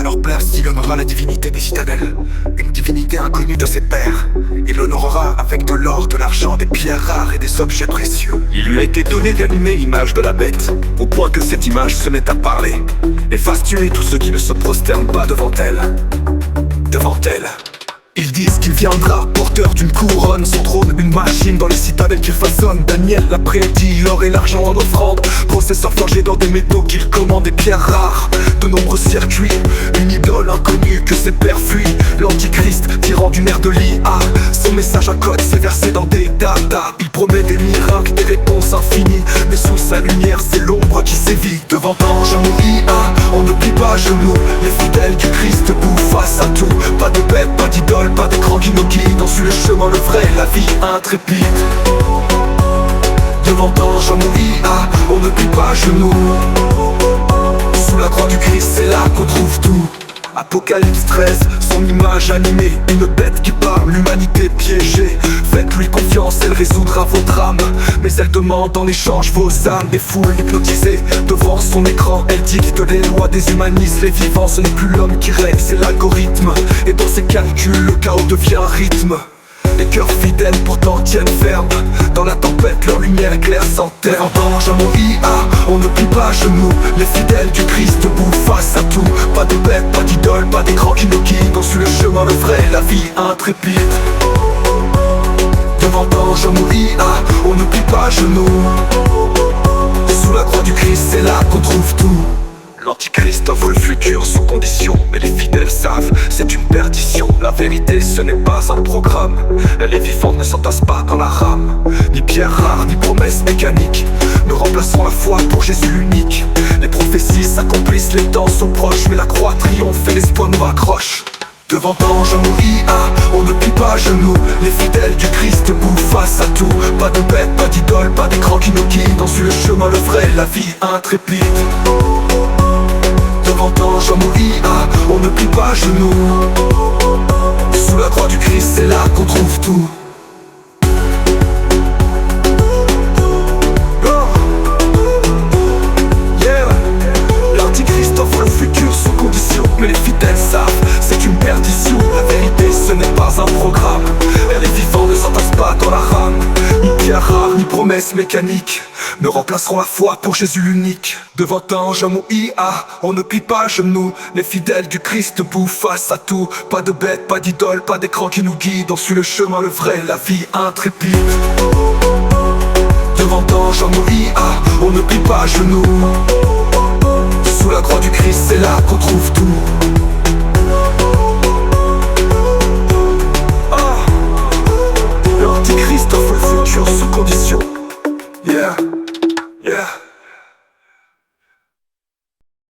leur place, il honorera la divinité des citadelles, une divinité inconnue de ses pairs. Il l'honorera avec de l'or, de l'argent, des pierres rares et des objets précieux. Il lui a été donné d'animer l'image de la bête, au point que cette image se met à parler et fasse tuer tous ceux qui ne se prosternent pas devant elle. Devant elle. Ils disent qu'il viendra, porteur d'une couronne, son trône, une machine dans les citadelles qu'il façonne. Daniel l'a prédit, l'or et l'argent en offrande, processeur forgé dans des métaux qu'il commande, des pierres rares, de nombreux circuits, une idole inconnue que ses pères fuient. L'antichrist, tirant d'une ère de l'IA, son message à code s'est versé dans des data. Il promet des miracles, des réponses infinies, mais sous sa lumière c'est l'ombre qui sévit. Devant ange, amour, IA, on ne plie pas genoux, les fidèles du Christ debout face à tout. Pas de bête, pas d'idole, pas d'écran qui nous guide, on suit le chemin, le vrai, la vie intrépide. Devant ange, amour, IA, on ne plie pas genoux. Sous la croix du Christ, c'est là qu'on trouve tout. Apocalypse 13, son image animée, une bête qui parle, l'humanité piégée. Faites-lui confiance, elle résoudra votre âme, mais elle demande en échange vos âmes. Des foules hypnotisées devant son écran, elle dicte les lois, déshumanise les vivants. Ce n'est plus l'homme qui règne, c'est l'algorithme, et dans ses calculs, le chaos devient un rythme. Les cœurs fidèles pourtant tiennent ferme, dans la tempête leur lumière éclaire sans terre. Ange, amour, IA, on ne plie pas genoux, les fidèles du Christ debout face à tout. Pas de bête, pas d'idole, pas d'écran qui nous guide, on suit le chemin, le vrai, la vie intrépide. Devant ange, amour, IA, on ne plie pas genoux. Sous la croix du Christ, c'est là qu'on trouve tout. L'antichrist offre le futur sous condition, mais les fidèles savent, c'est une perdition. La vérité ce n'est pas un programme, les vivants ne s'entassent pas dans la rame. Ni pierres rares, ni promesses mécaniques ne remplaceront la foi pour Jésus l'unique. Les prophéties s'accomplissent, les temps sont proches, mais la croix triomphe et l'espoir nous raccroche. Devant ange, amour, IA, on ne plie pas genoux, les fidèles du Christ debout face à tout. Pas de bête, pas d'idole, pas d'écran qui nous guide, on suit le chemin, le vrai, la vie intrépide. Devant ange, amour, IA, on ne plie pas genoux. Sous la croix du Christ, c'est là qu'on trouve tout. L'antichrist offre le futur sous condition, mais les fidèles savent, c'est une perdition. La vérité ce n'est pas un programme, et les vivants ne s'entassent pas dans la rame. Ni pierres rares, ni promesses mécaniques ne remplaceront la foi pour Jésus l'unique. Devant ange, amour, IA, on ne plie pas genoux, les fidèles du Christ debout face à tout. Pas de bête, pas d'idole, pas d'écran qui nous guide, on suit le chemin, le vrai, la vie intrépide. Devant ange, amour, IA, on ne plie pas genoux. Sous la croix du Christ, c'est là qu'on trouve tout. L'antichrist offre le futur sous condition. Yeah, yeah.